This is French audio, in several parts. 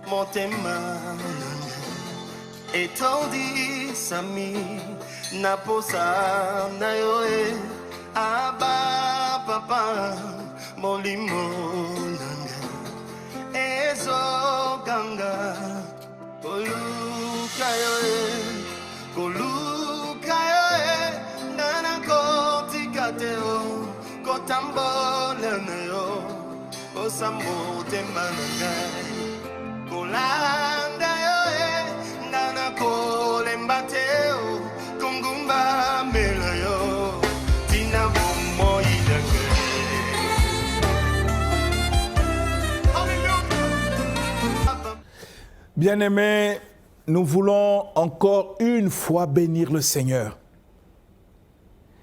motema etondi sami naposa na yo aba papa molimo nanga ezo ganga koluka yo nana kotikateo kotambola na yo osamotema nanga kolanda yo nana kolembateo kungumba mela yo tina bomo idake. Bien-aimés, nous voulons encore une fois bénir le Seigneur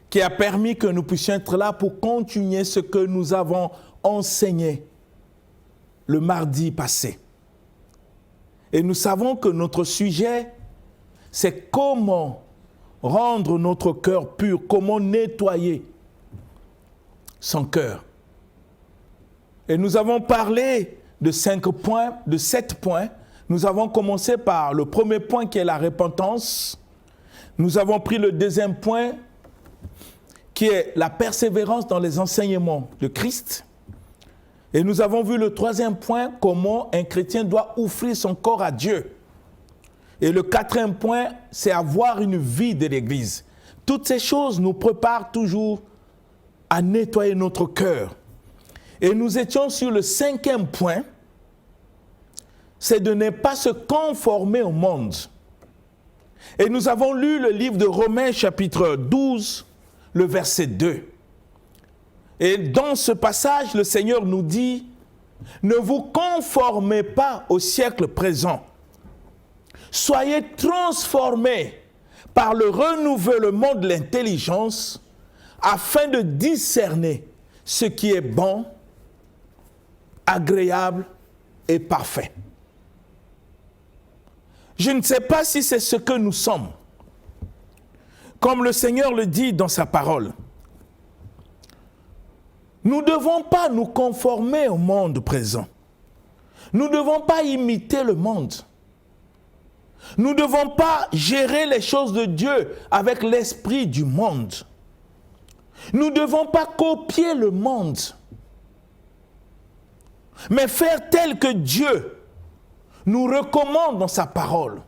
qui a permis que nous puissions être là pour continuer ce que nous avons enseigné le mardi passé. Et nous savons que notre sujet, c'est comment rendre notre cœur pur, comment nettoyer son cœur. Et nous avons parlé de 5 points, de 7 points. Nous avons commencé par le premier point qui est la repentance. Nous avons pris le deuxième point qui est la persévérance dans les enseignements de Christ. Et nous avons vu le troisième point, comment un chrétien doit offrir son corps à Dieu. Et le quatrième point, c'est avoir une vie de l'Église. Toutes ces choses nous préparent toujours à nettoyer notre cœur. Et nous étions sur le cinquième point, c'est de ne pas se conformer au monde. Et nous avons lu le livre de Romains chapitre 12, le verset 2. Et dans ce passage, le Seigneur nous dit, ne vous conformez pas au siècle présent. Soyez transformés par le renouvellement de l'intelligence afin de discerner ce qui est bon, agréable et parfait. Je ne sais pas si c'est ce que nous sommes. Comme le Seigneur le dit dans sa parole, nous ne devons pas nous conformer au monde présent. Nous ne devons pas imiter le monde. Nous ne devons pas gérer les choses de Dieu avec l'esprit du monde. Nous ne devons pas copier le monde, mais faire tel que Dieu nous recommande dans sa parole.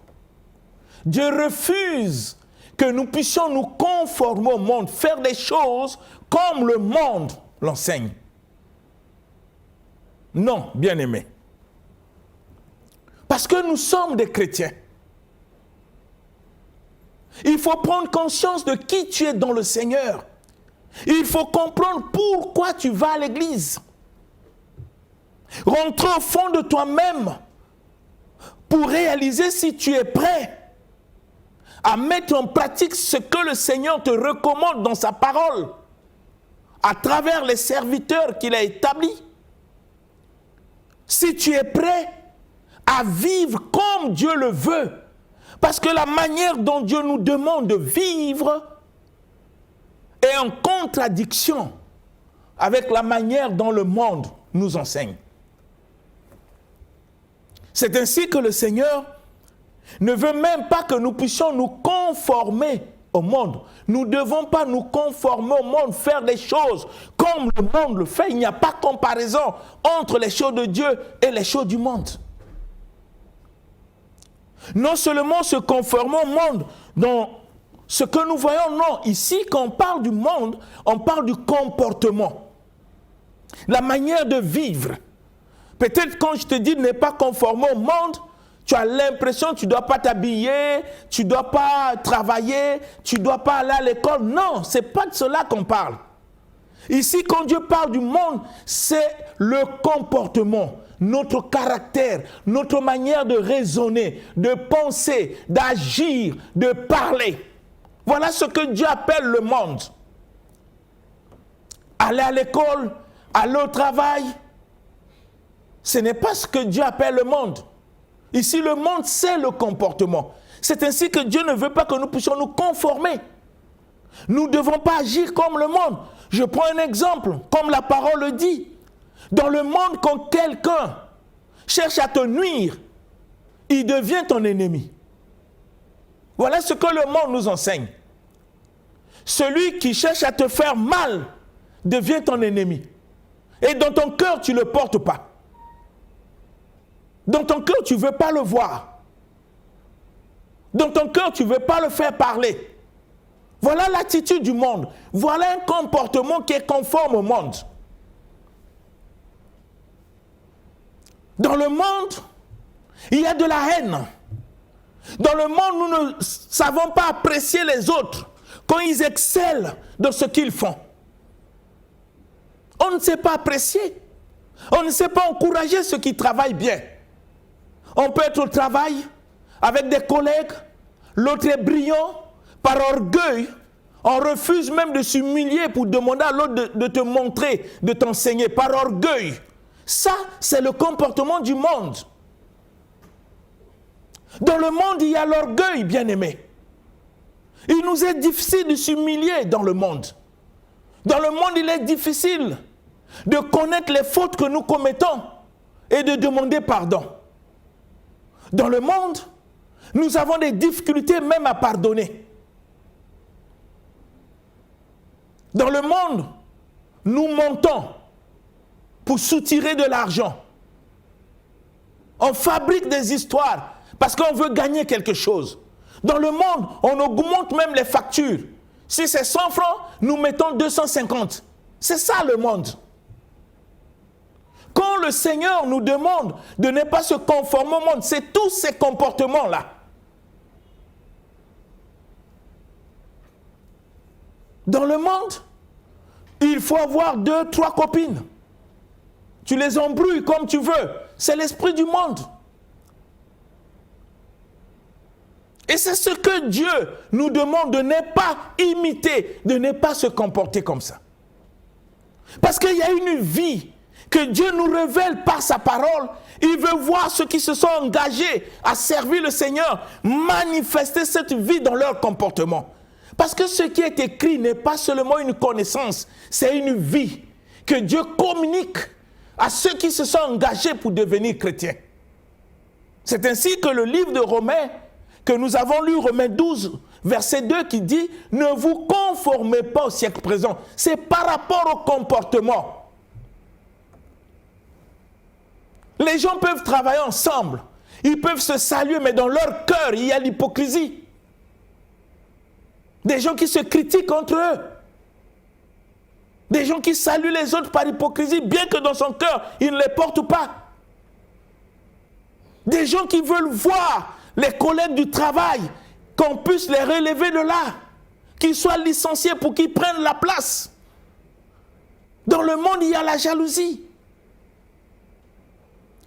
Dieu refuse que nous puissions nous conformer au monde, faire des choses comme le monde l'enseigne. Non, bien-aimés. Parce que nous sommes des chrétiens. Il faut prendre conscience de qui tu es dans le Seigneur. Il faut comprendre pourquoi tu vas à l'église. Rentrer au fond de toi-même pour réaliser si tu es prêt à mettre en pratique ce que le Seigneur te recommande dans sa parole, à travers les serviteurs qu'il a établis. Si tu es prêt à vivre comme Dieu le veut, parce que la manière dont Dieu nous demande de vivre est en contradiction avec la manière dont le monde nous enseigne. C'est ainsi que le Seigneur ne veut même pas que nous puissions nous conformer au monde. Nous ne devons pas nous conformer au monde, faire des choses comme le monde le fait. Il n'y a pas de comparaison entre les choses de Dieu et les choses du monde. Non seulement se conformer au monde dans ce que nous voyons, non. Ici, quand on parle du monde, on parle du comportement. La manière de vivre. Peut-être quand je te dis ne pas conformer au monde, tu as l'impression que tu ne dois pas t'habiller, tu ne dois pas travailler, tu ne dois pas aller à l'école. Non, ce n'est pas de cela qu'on parle. Ici, quand Dieu parle du monde, c'est le comportement, notre caractère, notre manière de raisonner, de penser, d'agir, de parler. Voilà ce que Dieu appelle le monde. Aller à l'école, aller au travail, ce n'est pas ce que Dieu appelle le monde. Ici, le monde, c'est le comportement. C'est ainsi que Dieu ne veut pas que nous puissions nous conformer. Nous ne devons pas agir comme le monde. Je prends un exemple, comme la parole le dit. Dans le monde, quand quelqu'un cherche à te nuire, il devient ton ennemi. Voilà ce que le monde nous enseigne. Celui qui cherche à te faire mal devient ton ennemi. Et dans ton cœur, tu ne le portes pas. Dans ton cœur, tu ne veux pas le voir. Dans ton cœur, tu ne veux pas le faire parler. Voilà l'attitude du monde. Voilà un comportement qui est conforme au monde. Dans le monde, il y a de la haine. Dans le monde, nous ne savons pas apprécier les autres quand ils excellent dans ce qu'ils font. On ne sait pas apprécier. On ne sait pas encourager ceux qui travaillent bien. On peut être au travail avec des collègues, l'autre est brillant, par orgueil, on refuse même de s'humilier pour demander à l'autre de te montrer, de t'enseigner, par orgueil. Ça, c'est le comportement du monde. Dans le monde, il y a l'orgueil, bien-aimé. Il nous est difficile de s'humilier dans le monde. Dans le monde, il est difficile de connaître les fautes que nous commettons et de demander pardon. Dans le monde, nous avons des difficultés même à pardonner. Dans le monde, nous mentons pour soutirer de l'argent. On fabrique des histoires parce qu'on veut gagner quelque chose. Dans le monde, on augmente même les factures. Si c'est 100 francs, nous mettons 250. C'est ça le monde. Quand le Seigneur nous demande de ne pas se conformer au monde, c'est tous ces comportements-là. Dans le monde, il faut avoir 2, 3 copines. Tu les embrouilles comme tu veux. C'est l'esprit du monde. Et c'est ce que Dieu nous demande de ne pas imiter, de ne pas se comporter comme ça. Parce qu'il y a une vie que Dieu nous révèle par sa parole. Il veut voir ceux qui se sont engagés à servir le Seigneur manifester cette vie dans leur comportement. Parce que ce qui est écrit n'est pas seulement une connaissance, c'est une vie que Dieu communique à ceux qui se sont engagés pour devenir chrétiens. C'est ainsi que le livre de Romains, que nous avons lu, Romains 12, verset 2, qui dit « Ne vous conformez pas au siècle présent ». C'est par rapport au comportement. Les gens peuvent travailler ensemble, ils peuvent se saluer, mais dans leur cœur, il y a l'hypocrisie. Des gens qui se critiquent entre eux. Des gens qui saluent les autres par hypocrisie, bien que dans son cœur, ils ne les portent pas. Des gens qui veulent voir les collègues du travail, qu'on puisse les relever de là, qu'ils soient licenciés pour qu'ils prennent la place. Dans le monde, il y a la jalousie.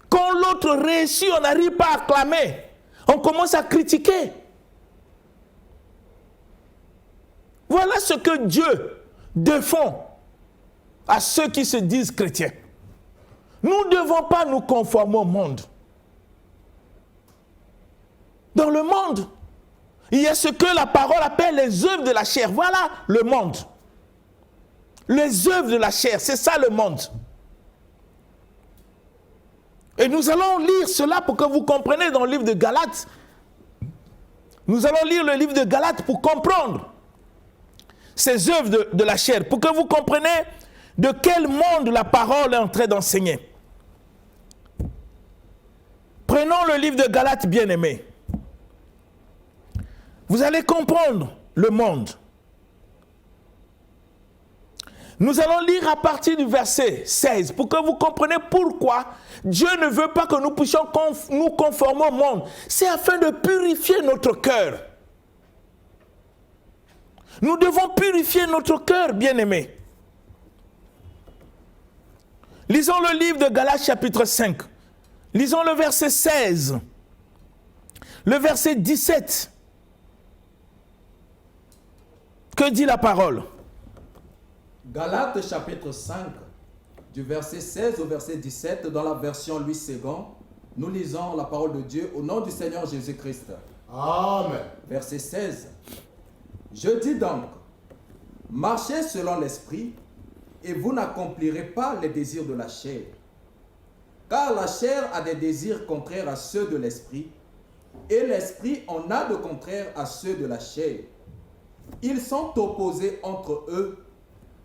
Quand l'autre réussit, on n'arrive pas à acclamer. On commence à critiquer. Voilà ce que Dieu défend à ceux qui se disent chrétiens. Nous ne devons pas nous conformer au monde. Dans le monde, il y a ce que la parole appelle les œuvres de la chair. Voilà le monde. Les œuvres de la chair, c'est ça le monde. Et nous allons lire cela pour que vous compreniez dans le livre de Galates. Nous allons lire le livre de Galates pour comprendre ces œuvres de la chair, pour que vous compreniez de quel monde la parole est en train d'enseigner. Prenons le livre de Galates, bien-aimés. Vous allez comprendre le monde. Nous allons lire à partir du verset 16 pour que vous compreniez pourquoi Dieu ne veut pas que nous puissions nous conformer au monde. C'est afin de purifier notre cœur. Nous devons purifier notre cœur, bien-aimés. Lisons le livre de Galates chapitre 5. Lisons le verset 16. Le verset 17. Que dit la parole? Galates chapitre 5, du verset 16 au verset 17, dans la version Louis II, nous lisons la parole de Dieu au nom du Seigneur Jésus-Christ. Amen. Verset 16. Je dis donc, marchez selon l'esprit, et vous n'accomplirez pas les désirs de la chair. Car la chair a des désirs contraires à ceux de l'esprit, et l'esprit en a de contraire à ceux de la chair. Ils sont opposés entre eux,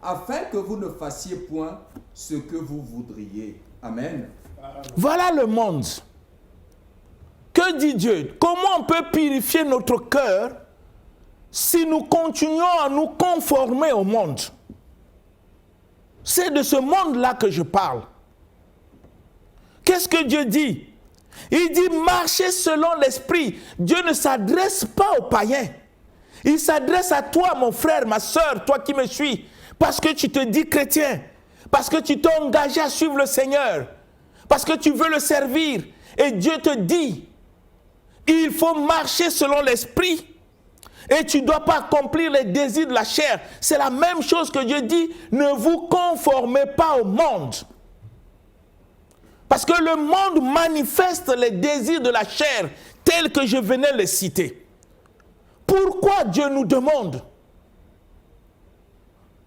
afin que vous ne fassiez point ce que vous voudriez. Amen. Voilà le monde. Que dit Dieu? Comment on peut purifier notre cœur si nous continuons à nous conformer au monde? C'est de ce monde-là que je parle. Qu'est-ce que Dieu dit? Il dit marcher selon l'esprit. Dieu ne s'adresse pas aux païens. Il s'adresse à toi, mon frère, ma soeur, toi qui me suis, parce que tu te dis chrétien, parce que tu t'es engagé à suivre le Seigneur, parce que tu veux le servir. Et Dieu te dit, il faut marcher selon l'esprit. Et tu ne dois pas accomplir les désirs de la chair. C'est la même chose que Dieu dit, ne vous conformez pas au monde. Parce que le monde manifeste les désirs de la chair tels que je venais de les citer. Pourquoi Dieu nous demande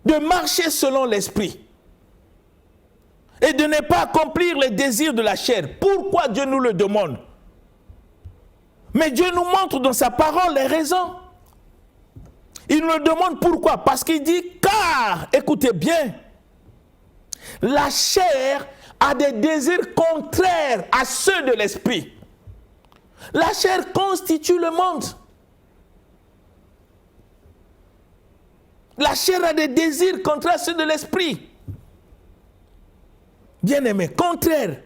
de marcher selon l'esprit et de ne pas accomplir les désirs de la chair? Pourquoi Dieu nous le demande? Mais Dieu nous montre dans sa parole les raisons. Il nous le demande pourquoi? Parce qu'il dit, car, écoutez bien, la chair a des désirs contraires à ceux de l'esprit. La chair constitue le monde. La chair a des désirs contraires à ceux de l'esprit. Bien-aimé, contraire.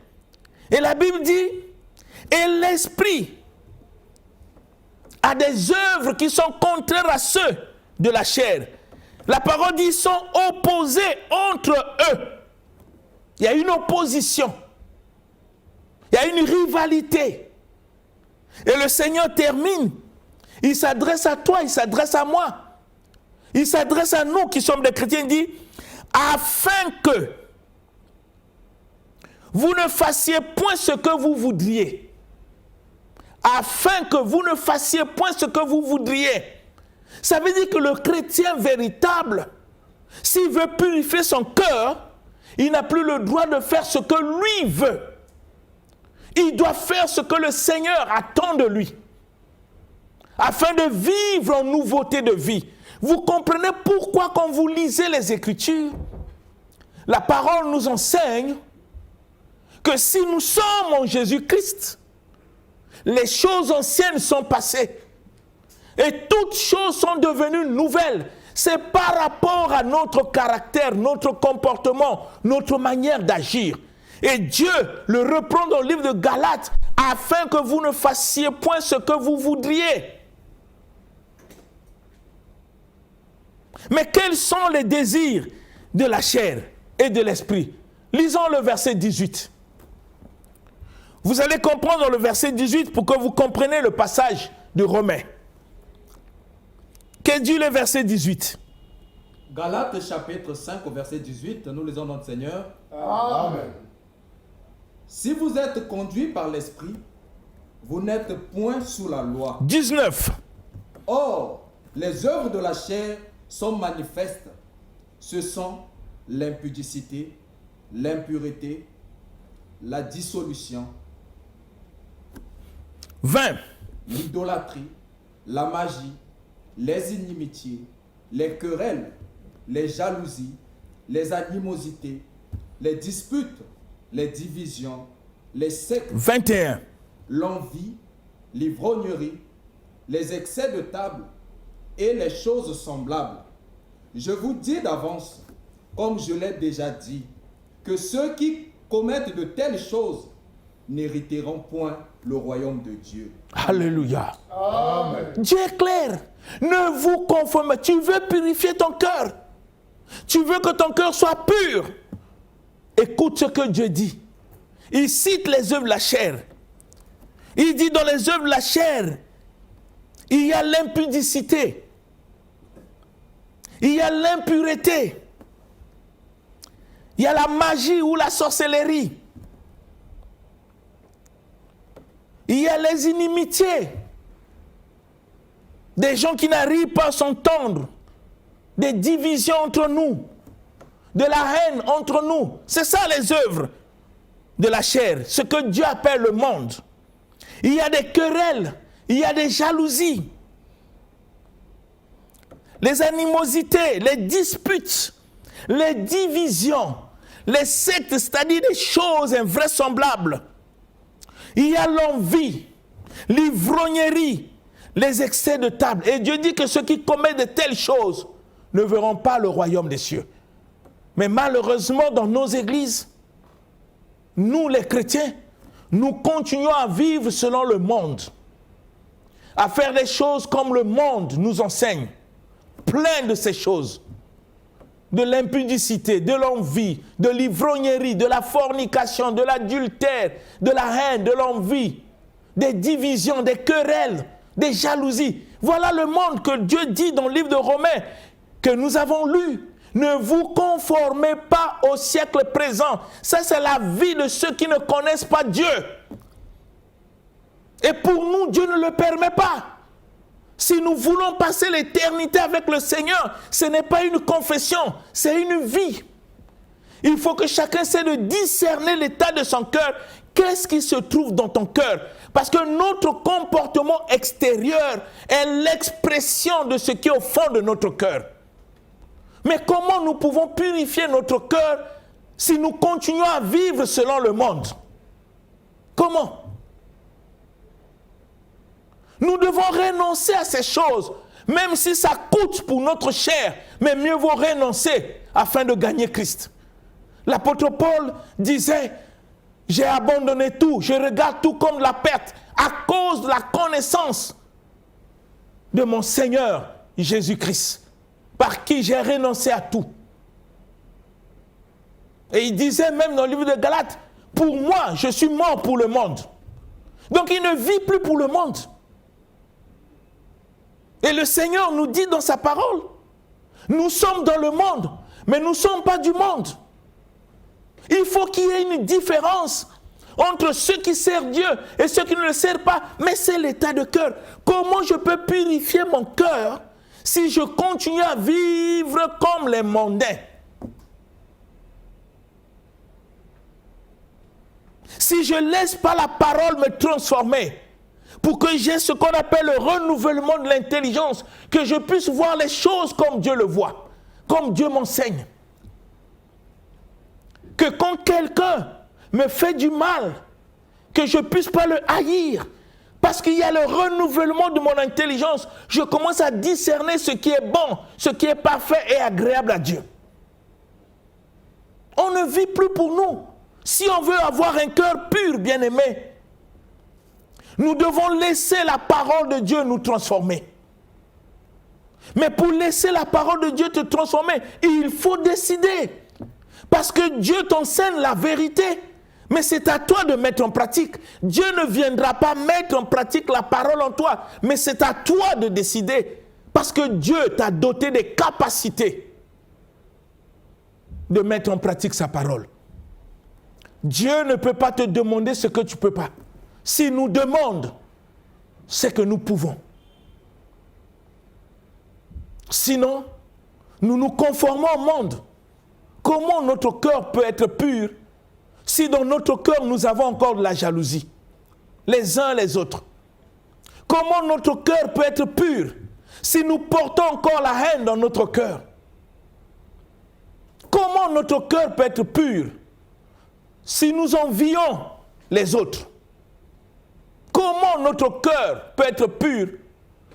Et la Bible dit, et l'esprit a des œuvres qui sont contraires à ceux de la chair. La parole dit, ils sont opposés entre eux. Il y a une opposition. Il y a une rivalité. Et le Seigneur termine. Il s'adresse à toi, il s'adresse à moi. Il s'adresse à nous qui sommes des chrétiens. Il dit, afin que vous ne fassiez point ce que vous voudriez. Afin que vous ne fassiez point ce que vous voudriez. Ça veut dire que le chrétien véritable, s'il veut purifier son cœur, il n'a plus le droit de faire ce que lui veut. Il doit faire ce que le Seigneur attend de lui, afin de vivre en nouveauté de vie. Vous comprenez pourquoi quand vous lisez les Écritures, la parole nous enseigne que si nous sommes en Jésus-Christ, les choses anciennes sont passées et toutes choses sont devenues nouvelles. C'est par rapport à notre caractère, notre comportement, notre manière d'agir. Et Dieu le reprend dans le livre de Galates afin que vous ne fassiez point ce que vous voudriez. Mais quels sont les désirs de la chair et de l'esprit? Lisons le verset 18. Vous allez comprendre le verset 18 pour que vous compreniez le passage de Romains. Qu'est-ce que dit le verset 18? Galates chapitre 5 au verset 18, nous lisons notre Seigneur. Amen. Si vous êtes conduits par l'esprit, vous n'êtes point sous la loi. 19. Or, les œuvres de la chair sont manifestes. Ce sont l'impudicité, l'impureté, la dissolution, 20. l'idolâtrie, la magie, les inimitiés, les querelles, les jalousies, les animosités, les disputes, les divisions, les sectes, 21. l'envie, l'ivrognerie, les excès de table et les choses semblables. Je vous dis d'avance, comme je l'ai déjà dit, que ceux qui commettent de telles choses n'hériteront point le royaume de Dieu. Alléluia. Amen. Dieu est clair. Ne vous conformez. Tu veux purifier ton cœur. Tu veux que ton cœur soit pur. Écoute ce que Dieu dit. Il cite les œuvres de la chair. Il dit dans les œuvres de la chair, il y a l'impudicité. Il y a l'impureté. Il y a la magie ou la sorcellerie. Il y a les inimitiés. Des gens qui n'arrivent pas à s'entendre. Des divisions entre nous. De la haine entre nous. C'est ça les œuvres de la chair. Ce que Dieu appelle le monde. Il y a des querelles. Il y a des jalousies, les animosités, les disputes, les divisions, les sectes, c'est-à-dire des choses invraisemblables. Il y a l'envie, l'ivrognerie, les excès de table. Et Dieu dit que ceux qui commettent de telles choses ne verront pas le royaume des cieux. Mais malheureusement, dans nos églises, nous les chrétiens, nous continuons à vivre selon le monde, à faire des choses comme le monde nous enseigne, plein de ces choses, de l'impudicité, de l'envie, de l'ivrognerie, de la fornication, de l'adultère, de la haine, de l'envie, des divisions, des querelles, des jalousies. Voilà le monde que Dieu dit dans le livre de Romains, que nous avons lu. Ne vous conformez pas au siècle présent. Ça, c'est la vie de ceux qui ne connaissent pas Dieu. Et pour nous, Dieu ne le permet pas. Si nous voulons passer l'éternité avec le Seigneur, ce n'est pas une confession, c'est une vie. Il faut que chacun sait de discerner l'état de son cœur. Qu'est-ce qui se trouve dans ton cœur? Parce que notre comportement extérieur est l'expression de ce qui est au fond de notre cœur. Mais comment nous pouvons purifier notre cœur si nous continuons à vivre selon le monde? Comment? Nous devons renoncer à ces choses, même si ça coûte pour notre chair, mais mieux vaut renoncer afin de gagner Christ. L'apôtre Paul disait, j'ai abandonné tout, je regarde tout comme de la perte à cause de la connaissance de mon Seigneur Jésus-Christ, par qui j'ai renoncé à tout. Et il disait même dans le livre de Galates, pour moi, je suis mort pour le monde. Donc il ne vit plus pour le monde. Et le Seigneur nous dit dans sa parole, nous sommes dans le monde, mais nous ne sommes pas du monde. Il faut qu'il y ait une différence entre ceux qui servent Dieu et ceux qui ne le servent pas, mais c'est l'état de cœur. Comment je peux purifier mon cœur si je continue à vivre comme les mondains? Si je ne laisse pas la parole me transformer, pour que j'ai ce qu'on appelle le renouvellement de l'intelligence, que je puisse voir les choses comme Dieu le voit, comme Dieu m'enseigne. Que quand quelqu'un me fait du mal, que je ne puisse pas le haïr, parce qu'il y a le renouvellement de mon intelligence, je commence à discerner ce qui est bon, ce qui est parfait et agréable à Dieu. On ne vit plus pour nous. Si on veut avoir un cœur pur, bien-aimé, nous devons laisser la parole de Dieu nous transformer. Mais pour laisser la parole de Dieu te transformer, il faut décider. Parce que Dieu t'enseigne la vérité, mais c'est à toi de mettre en pratique. Dieu ne viendra pas mettre en pratique la parole en toi, mais c'est à toi de décider. Parce que Dieu t'a doté des capacités de mettre en pratique sa parole. Dieu ne peut pas te demander ce que tu ne peux pas. S'il nous demande, c'est que nous pouvons. Sinon, nous nous conformons au monde. Comment notre cœur peut être pur si dans notre cœur nous avons encore de la jalousie, les uns les autres? Comment notre cœur peut être pur si nous portons encore la haine dans notre cœur? Comment notre cœur peut être pur si nous envions les autres? Comment notre cœur peut être pur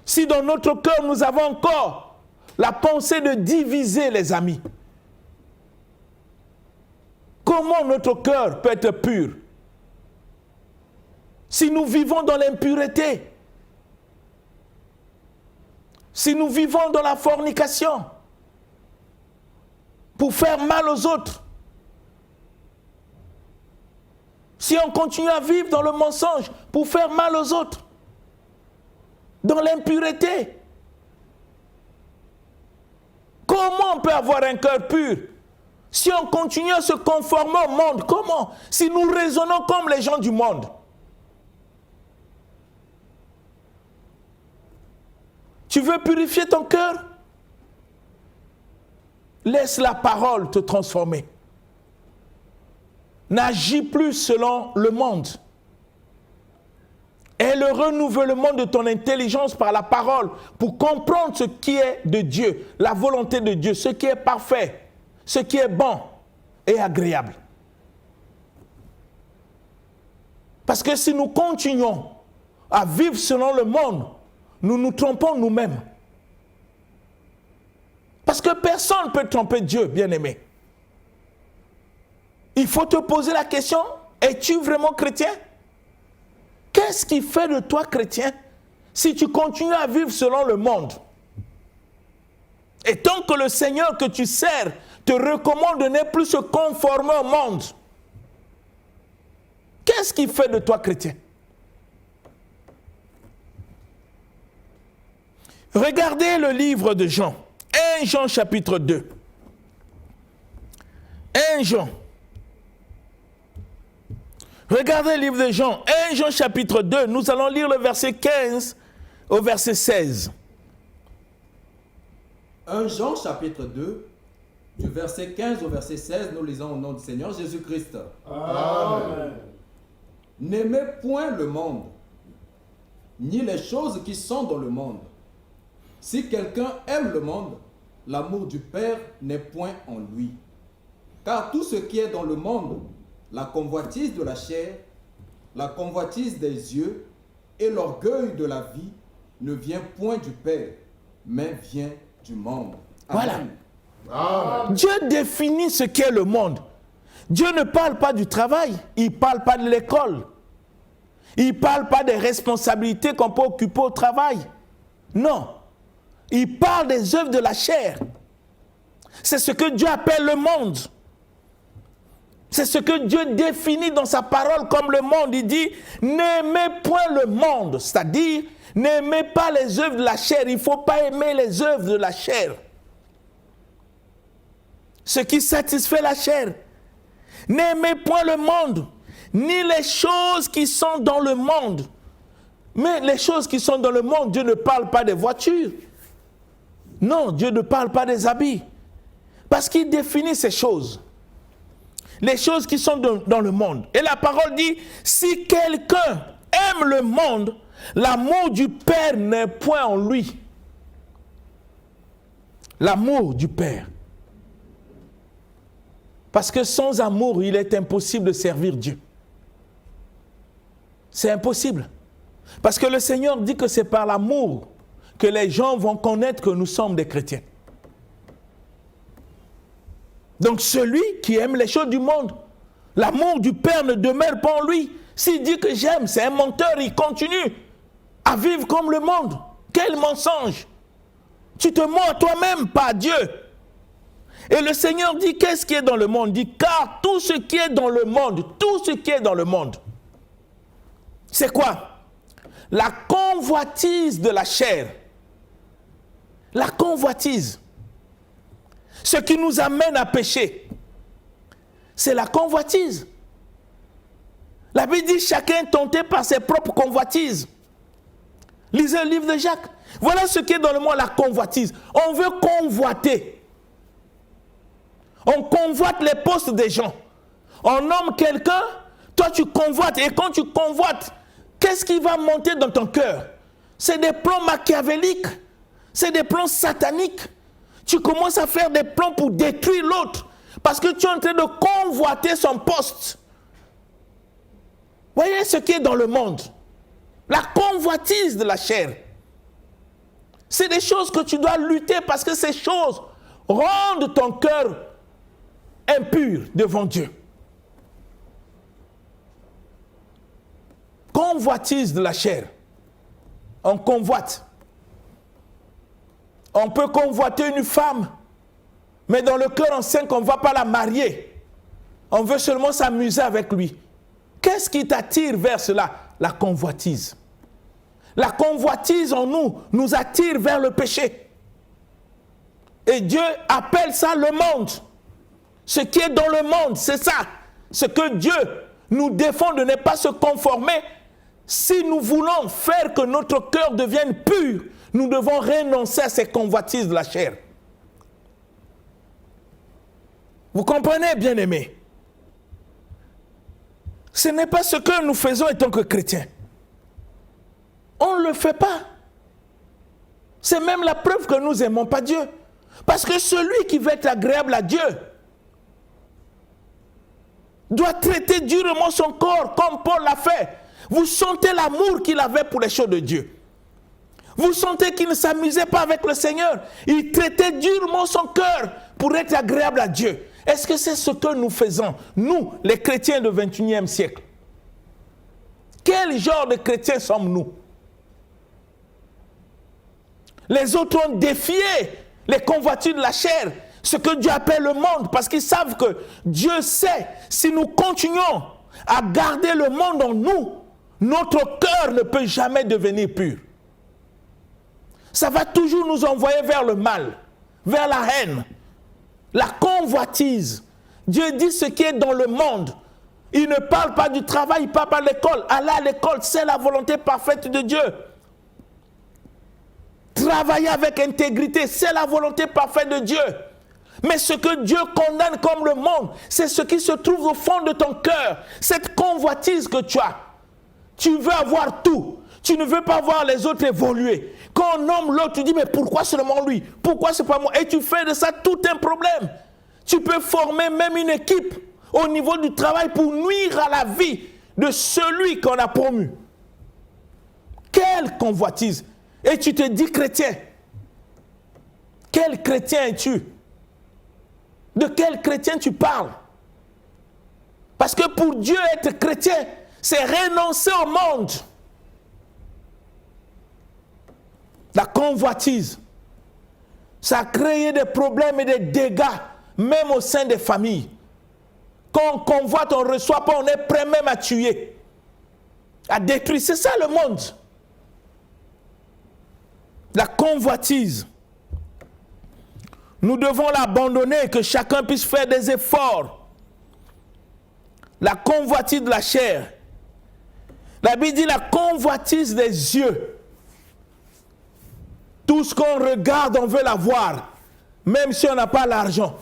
si dans notre cœur nous avons encore la pensée de diviser les amis? Comment notre cœur peut être pur si nous vivons dans l'impureté, si nous vivons dans la fornication pour faire mal aux autres, si on continue à vivre dans le mensonge pour faire mal aux autres, dans l'impureté? Comment on peut avoir un cœur pur si on continue à se conformer au monde? Comment? Si nous raisonnons comme les gens du monde. Tu veux purifier ton cœur? Laisse la parole te transformer. N'agis plus selon le monde. est le renouvellement de ton intelligence par la parole pour comprendre ce qui est de Dieu, la volonté de Dieu, ce qui est parfait, ce qui est bon et agréable. Parce que si nous continuons à vivre selon le monde, nous nous trompons nous-mêmes. Parce que personne ne peut tromper Dieu, bien-aimé. Il faut te poser la question, es-tu vraiment chrétien? Qu'est-ce qui fait de toi chrétien si tu continues à vivre selon le monde? Et tant que le Seigneur que tu sers te recommande de ne plus se conformer au monde, qu'est-ce qui fait de toi chrétien? Regardez le livre de Jean. 1 Jean chapitre 2. 1 Jean. Regardez le livre de Jean. 1 Jean chapitre 2. Nous allons lire le verset 15 au verset 16. 1 Jean chapitre 2, du verset 15 au verset 16, nous lisons au nom du Seigneur Jésus-Christ. Amen. N'aimez point le monde, ni les choses qui sont dans le monde. Si quelqu'un aime le monde, l'amour du Père n'est point en lui. Car tout ce qui est dans le monde, la convoitise de la chair, la convoitise des yeux et l'orgueil de la vie, ne vient point du Père, mais vient du monde. Amen. Voilà. Amen. Dieu définit ce qu'est le monde. Dieu ne parle pas du travail, il ne parle pas de l'école. Il ne parle pas des responsabilités qu'on peut occuper au travail. Non. Il parle des œuvres de la chair. C'est ce que Dieu appelle le monde. C'est ce que Dieu définit dans sa parole comme le monde. Il dit, n'aimez point le monde. C'est-à-dire, n'aimez pas les œuvres de la chair. Il ne faut pas aimer les œuvres de la chair. Ce qui satisfait la chair. N'aimez point le monde, ni les choses qui sont dans le monde. Mais les choses qui sont dans le monde, Dieu ne parle pas des voitures. Non, Dieu ne parle pas des habits. Parce qu'il définit ces choses. Les choses qui sont dans le monde. Et la parole dit, si quelqu'un aime le monde, l'amour du Père n'est point en lui. L'amour du Père. Parce que sans amour, il est impossible de servir Dieu. C'est impossible. Parce que le Seigneur dit que c'est par l'amour que les gens vont connaître que nous sommes des chrétiens. Donc celui qui aime les choses du monde, l'amour du Père ne demeure pas en lui. S'il dit que j'aime, c'est un menteur, il continue à vivre comme le monde. Quel mensonge! Tu te mens à toi-même, pas à Dieu. Et le Seigneur dit, qu'est-ce qui est dans le monde? Il dit, car tout ce qui est dans le monde, tout ce qui est dans le monde, c'est quoi? La convoitise de la chair. La convoitise. Ce qui nous amène à pécher, c'est la convoitise. La Bible dit, chacun est tenté par ses propres convoitises. Lisez le livre de Jacques. Voilà ce qui est dans le monde, la convoitise. On veut convoiter. On convoite les postes des gens. On nomme quelqu'un, toi tu convoites. Et quand tu convoites, qu'est-ce qui va monter dans ton cœur? C'est des plans machiavéliques. C'est des plans sataniques. Tu commences à faire des plans pour détruire l'autre. Parce que tu es en train de convoiter son poste. Voyez ce qui est dans le monde. La convoitise de la chair. C'est des choses que tu dois lutter parce que ces choses rendent ton cœur impur devant Dieu. Convoitise de la chair. On convoite. On peut convoiter une femme, mais dans le cœur on sait qu'on ne va pas la marier. On veut seulement s'amuser avec lui. Qu'est-ce qui t'attire vers cela? La convoitise. La convoitise en nous attire vers le péché. Et Dieu appelle ça le monde. Ce qui est dans le monde, c'est ça. Ce que Dieu nous défend de ne pas se conformer. Si nous voulons faire que notre cœur devienne pur, nous devons renoncer à ces convoitises de la chair. Vous comprenez, bien-aimés? Ce n'est pas ce que nous faisons en tant que chrétiens. On ne le fait pas. C'est même la preuve que nous n'aimons pas Dieu. Parce que celui qui veut être agréable à Dieu doit traiter durement son corps comme Paul l'a fait. Vous sentez l'amour qu'il avait pour les choses de Dieu. Vous sentez qu'il ne s'amusait pas avec le Seigneur. Il traitait durement son cœur pour être agréable à Dieu. Est-ce que c'est ce que nous faisons, nous, les chrétiens du 21e siècle? Quel genre de chrétiens sommes-nous? Les autres ont défié les convoitises de la chair, ce que Dieu appelle le monde, parce qu'ils savent que Dieu sait, si nous continuons à garder le monde en nous, notre cœur ne peut jamais devenir pur. Ça va toujours nous envoyer vers le mal, vers la haine, la convoitise. Dieu dit ce qui est dans le monde. Il ne parle pas du travail, il ne parle pas de l'école. Aller à l'école, c'est la volonté parfaite de Dieu. Travailler avec intégrité, c'est la volonté parfaite de Dieu. Mais ce que Dieu condamne comme le monde, c'est ce qui se trouve au fond de ton cœur. Cette convoitise que tu as. Tu veux avoir tout. Tu ne veux pas voir les autres évoluer. Quand on nomme l'autre, tu dis, mais pourquoi seulement lui? Pourquoi c'est pas moi? Et tu fais de ça tout un problème. Tu peux former même une équipe au niveau du travail pour nuire à la vie de celui qu'on a promu. Quelle convoitise! Et tu te dis chrétien. Quel chrétien es-tu? De quel chrétien tu parles? Parce que pour Dieu, être chrétien, c'est renoncer au monde. La convoitise, ça a créé des problèmes et des dégâts, même au sein des familles. Quand on convoite, on ne reçoit pas, on est prêt même à tuer, à détruire. C'est ça le monde. La convoitise. Nous devons l'abandonner, que chacun puisse faire des efforts. La convoitise de la chair. La Bible dit la convoitise des yeux. Tout ce qu'on regarde, on veut l'avoir. Même si on n'a pas l'argent.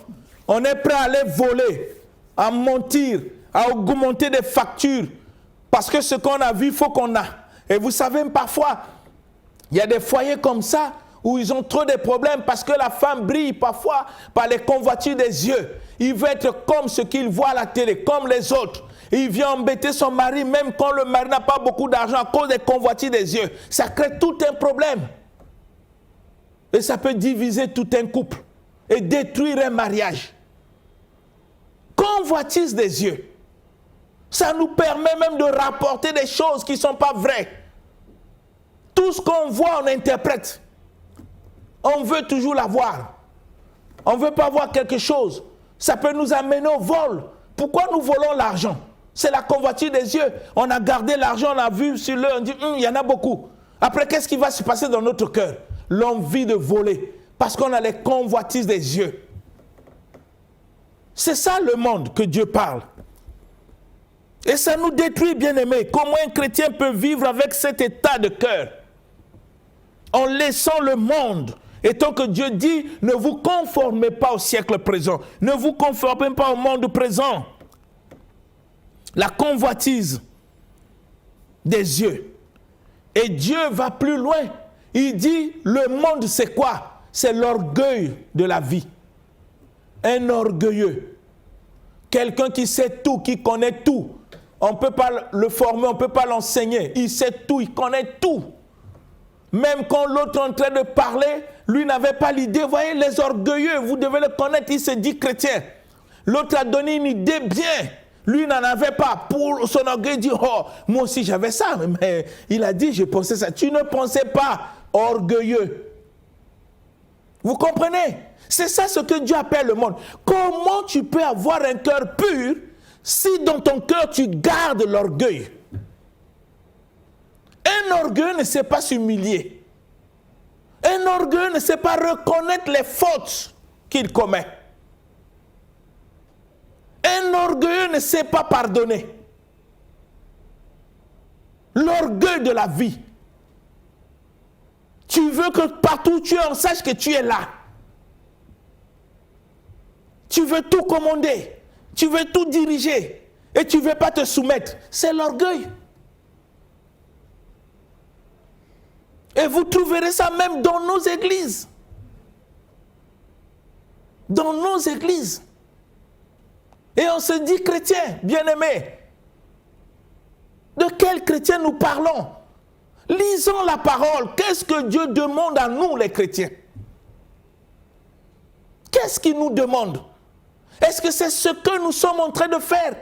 On est prêt à aller voler, à mentir, à augmenter des factures. Parce que ce qu'on a vu, il faut qu'on a. Et vous savez, parfois, il y a des foyers comme ça où ils ont trop de problèmes parce que la femme brille parfois par les convoitises des yeux. Il veut être comme ce qu'il voit à la télé, comme les autres. Il vient embêter son mari même quand le mari n'a pas beaucoup d'argent à cause des convoitises des yeux. Ça crée tout un problème. Et ça peut diviser tout un couple et détruire un mariage. Convoitise des yeux. Ça nous permet même de rapporter des choses qui ne sont pas vraies. Tout ce qu'on voit, on interprète. On veut toujours l'avoir. On ne veut pas voir quelque chose. Ça peut nous amener au vol. Pourquoi nous volons l'argent? C'est la convoitise des yeux. On a gardé l'argent, on a vu sur l'œil, on dit, il y en a beaucoup. Après, qu'est-ce qui va se passer dans notre cœur? L'envie de voler. Parce qu'on a les convoitises des yeux. C'est ça le monde que Dieu parle. Et ça nous détruit, bien-aimés. Comment un chrétien peut vivre avec cet état de cœur? En laissant le monde. Et tant que Dieu dit, ne vous conformez pas au siècle présent. Ne vous conformez pas au monde présent. La convoitise des yeux. Et Dieu va plus loin. Il dit, le monde c'est quoi? C'est l'orgueil de la vie. Un orgueilleux. Quelqu'un qui sait tout, qui connaît tout. On ne peut pas le former, on ne peut pas l'enseigner. Il sait tout, il connaît tout. Même quand l'autre est en train de parler, lui n'avait pas l'idée. Vous voyez, les orgueilleux, vous devez le connaître, il se dit chrétien. L'autre a donné une idée bien. Lui n'en avait pas. Pour son orgueil, il dit, oh, moi aussi j'avais ça. Mais il a dit, je pensais ça. Tu ne pensais pas, orgueilleux. Vous comprenez? C'est ça ce que Dieu appelle le monde. Comment tu peux avoir un cœur pur si dans ton cœur tu gardes l'orgueil? Un orgueilleux ne sait pas s'humilier. Un orgueilleux ne sait pas reconnaître les fautes qu'il commet. Un orgueilleux ne sait pas pardonner. L'orgueil de la vie. Tu veux que partout où tu es, on sache que tu es là. Tu veux tout commander. Tu veux tout diriger. Et tu ne veux pas te soumettre. C'est l'orgueil. Et vous trouverez ça même dans nos églises. Dans nos églises. Et on se dit chrétien, bien-aimé. De quel chrétien nous parlons? Lisons la parole. Qu'est-ce que Dieu demande à nous, les chrétiens? Qu'est-ce qu'il nous demande? Est-ce que c'est ce que nous sommes en train de faire?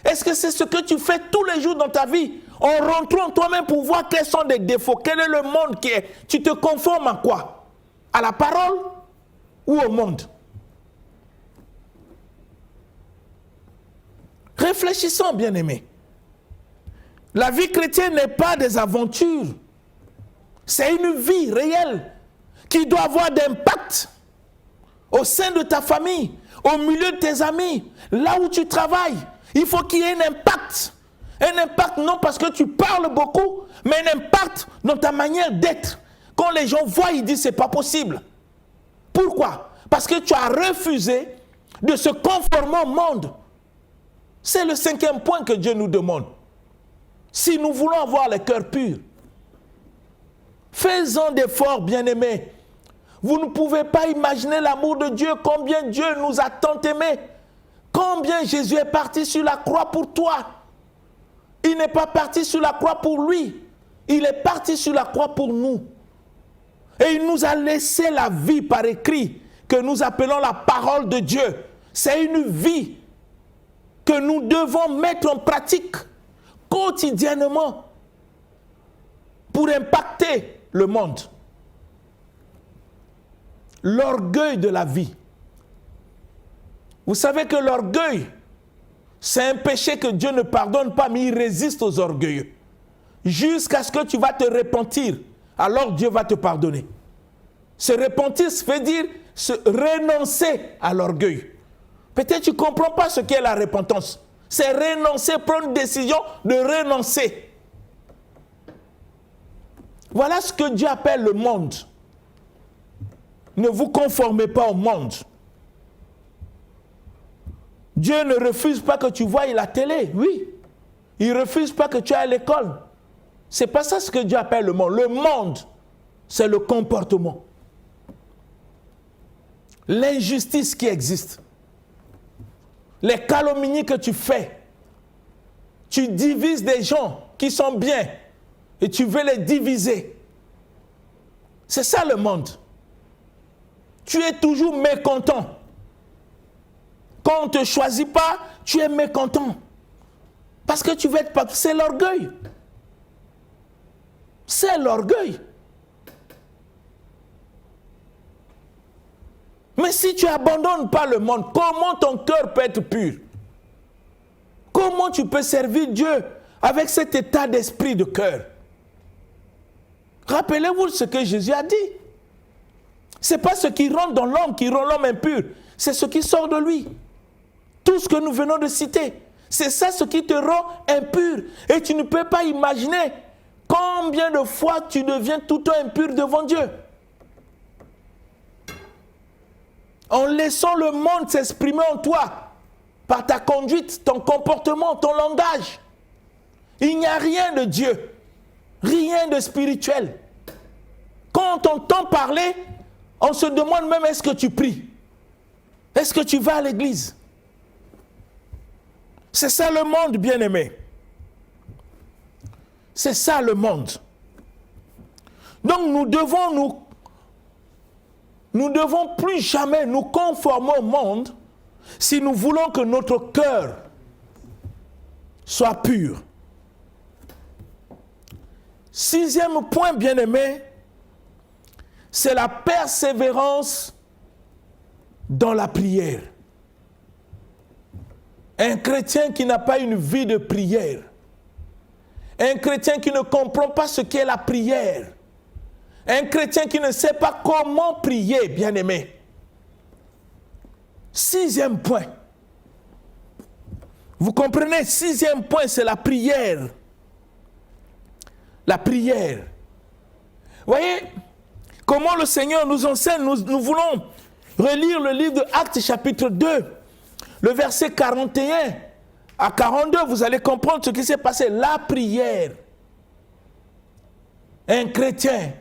Est-ce que c'est ce que tu fais tous les jours dans ta vie? En rentrant toi-même pour voir quels sont les défauts. Quel est le monde qui est? Tu te conformes à quoi? À la parole ou au monde? Réfléchissons, bien-aimés. La vie chrétienne n'est pas des aventures. C'est une vie réelle qui doit avoir d'impact au sein de ta famille, au milieu de tes amis, là où tu travailles. Il faut qu'il y ait un impact. Un impact non parce que tu parles beaucoup, mais un impact dans ta manière d'être. Quand les gens voient, ils disent c'est pas possible. Pourquoi? Parce que tu as refusé de se conformer au monde. C'est le 5e point que Dieu nous demande. Si nous voulons avoir le cœur pur, faisons d'efforts, bien-aimés. Vous ne pouvez pas imaginer l'amour de Dieu, combien Dieu nous a tant aimés, combien Jésus est parti sur la croix pour toi. Il n'est pas parti sur la croix pour lui, il est parti sur la croix pour nous. Et il nous a laissé la vie par écrit, que nous appelons la parole de Dieu. C'est une vie que nous devons mettre en pratique quotidiennement pour impacter le monde. L'orgueil de la vie. Vous savez que l'orgueil, c'est un péché que Dieu ne pardonne pas, mais il résiste aux orgueilleux. Jusqu'à ce que tu vas te repentir, alors Dieu va te pardonner. Se repentir, ça veut dire se renoncer à l'orgueil. Peut-être tu ne comprends pas ce qu'est la repentance. C'est renoncer, prendre une décision de renoncer. Voilà ce que Dieu appelle le monde. Ne vous conformez pas au monde. Dieu ne refuse pas que tu voies la télé, oui. Il ne refuse pas que tu ailles à l'école. Ce n'est pas ça ce que Dieu appelle le monde. Le monde, c'est le comportement. L'injustice qui existe. Les calomnies que tu fais. Tu divises des gens qui sont bien et tu veux les diviser. C'est ça le monde. Tu es toujours mécontent. Quand on ne te choisit pas, tu es mécontent. Parce que tu veux être... C'est l'orgueil. C'est l'orgueil. Mais si tu n'abandonnes pas le monde, comment ton cœur peut être pur? Comment tu peux servir Dieu avec cet état d'esprit de cœur? Rappelez-vous ce que Jésus a dit. Ce n'est pas ce qui rentre dans l'homme qui rend l'homme impur. C'est ce qui sort de lui. Tout ce que nous venons de citer. C'est ça ce qui te rend impur. Et tu ne peux pas imaginer combien de fois tu deviens tout le temps impur devant Dieu. En laissant le monde s'exprimer en toi. Par ta conduite, ton comportement, ton langage. Il n'y a rien de Dieu. Rien de spirituel. Quand on t'entend parler, on se demande même est-ce que tu pries? Est-ce que tu vas à l'église? C'est ça le monde, bien-aimé. C'est ça le monde. Donc nous devons plus jamais nous conformer au monde si nous voulons que notre cœur soit pur. 6e point, bien-aimé, c'est la persévérance dans la prière. Un chrétien qui n'a pas une vie de prière, un chrétien qui ne comprend pas ce qu'est la prière, un chrétien qui ne sait pas comment prier, bien-aimé. 6e point. Vous comprenez, 6e point, c'est la prière. La prière. Vous voyez comment le Seigneur nous enseigne. Nous voulons relire le livre de Actes chapitre 2, le verset 41 à 42. Vous allez comprendre ce qui s'est passé. La prière. Un chrétien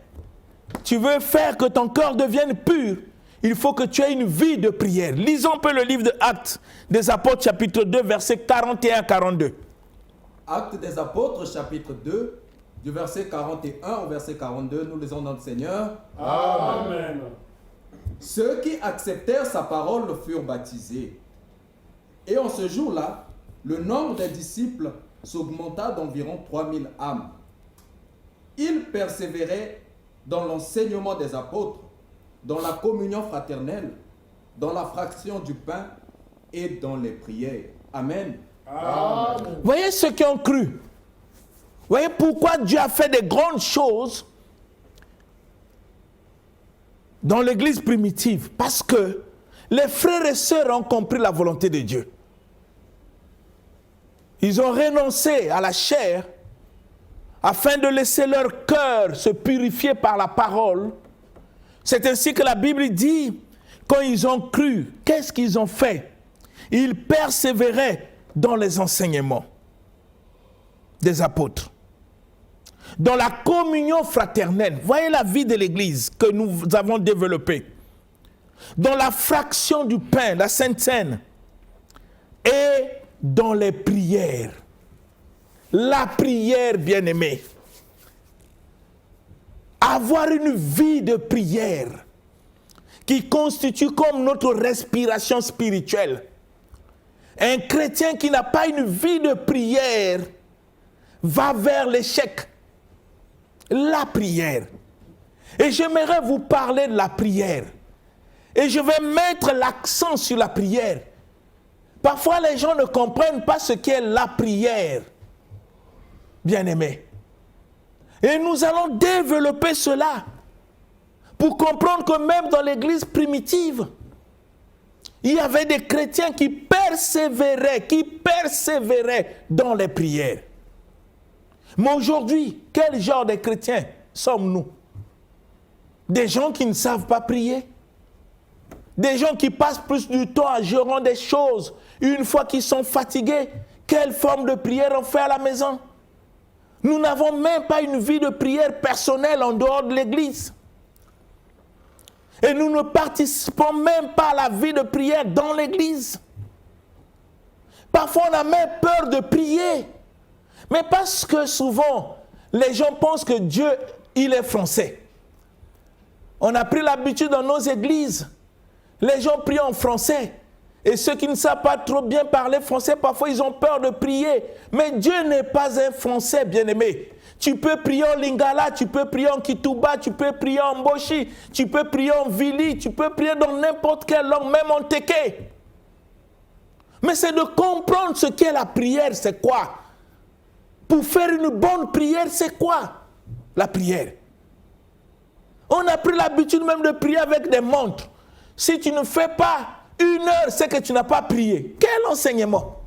tu veux faire que ton cœur devienne pur, il faut que tu aies une vie de prière. Lisons un peu le livre de Actes des Apôtres, chapitre 2, versets 41 à 42. Actes des Apôtres, chapitre 2, du verset 41 au verset 42, nous lisons dans le Seigneur. Amen. Ceux qui acceptèrent sa parole furent baptisés. Et en ce jour-là, le nombre des disciples s'augmenta d'environ 3000 âmes. Ils persévéraient dans l'enseignement des apôtres, dans la communion fraternelle, dans la fraction du pain et dans les prières. Amen. Amen. Voyez ceux qui ont cru. Voyez pourquoi Dieu a fait des grandes choses dans l'église primitive. Parce que les frères et sœurs ont compris la volonté de Dieu. Ils ont renoncé à la chair afin de laisser leur cœur se purifier par la parole. C'est ainsi que la Bible dit, quand ils ont cru, qu'est-ce qu'ils ont fait? Ils persévéraient dans les enseignements des apôtres, dans la communion fraternelle. Voyez la vie de l'Église que nous avons développée, dans la fraction du pain, la Sainte Seine, et dans les prières. La prière, bien-aimée. Avoir une vie de prière qui constitue comme notre respiration spirituelle. Un chrétien qui n'a pas une vie de prière va vers l'échec. La prière. Et j'aimerais vous parler de la prière. Et je vais mettre l'accent sur la prière. Parfois, les gens ne comprennent pas ce qu'est la prière. Bien-aimés. Et nous allons développer cela pour comprendre que même dans l'église primitive, il y avait des chrétiens qui persévéraient dans les prières. Mais aujourd'hui, quel genre de chrétiens sommes-nous? Des gens qui ne savent pas prier? Des gens qui passent plus du temps à gérer des choses. Une fois qu'ils sont fatigués, quelle forme de prière on fait à la maison? Nous n'avons même pas une vie de prière personnelle en dehors de l'église. Et nous ne participons même pas à la vie de prière dans l'église. Parfois, on a même peur de prier. Mais parce que souvent, les gens pensent que Dieu, il est français. On a pris l'habitude dans nos églises. Les gens prient en français. Et ceux qui ne savent pas trop bien parler français, parfois ils ont peur de prier. Mais Dieu n'est pas un français, bien-aimé. Tu peux prier en lingala, tu peux prier en kituba, tu peux prier en boshi, tu peux prier en vili, tu peux prier dans n'importe quelle langue, même en teke. Mais c'est de comprendre ce qu'est la prière, c'est quoi? Pour faire une bonne prière, c'est quoi la prière? On a pris l'habitude même de prier avec des montres. Si tu ne fais pas 1 heure, c'est que tu n'as pas prié. Quel enseignement?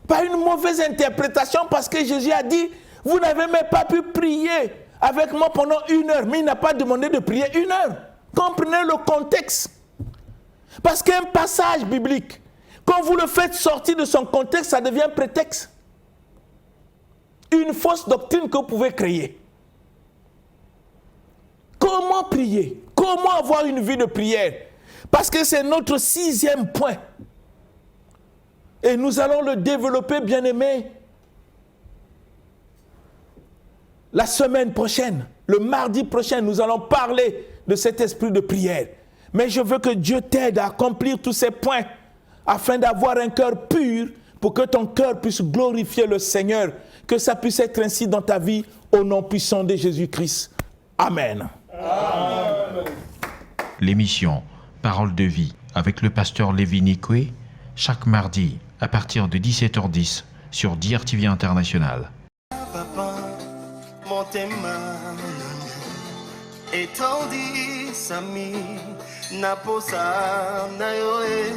Pas une mauvaise interprétation parce que Jésus a dit, vous n'avez même pas pu prier avec moi pendant 1 heure, mais il n'a pas demandé de prier 1 heure. Comprenez le contexte. Parce qu'un passage biblique, quand vous le faites sortir de son contexte, ça devient prétexte. Une fausse doctrine que vous pouvez créer. Comment prier? Comment avoir une vie de prière? Parce que c'est notre 6e point. Et nous allons le développer, bien-aimés, la semaine prochaine. Le mardi prochain, nous allons parler de cet esprit de prière. Mais je veux que Dieu t'aide à accomplir tous ces points afin d'avoir un cœur pur pour que ton cœur puisse glorifier le Seigneur. Que ça puisse être ainsi dans ta vie au nom puissant de Jésus-Christ. Amen. Amen. L'émission Parole de vie avec le pasteur Lévi Nikwe, chaque mardi à partir de 17h10 sur DRTV International. Papa, motema etandi sami naposa na yo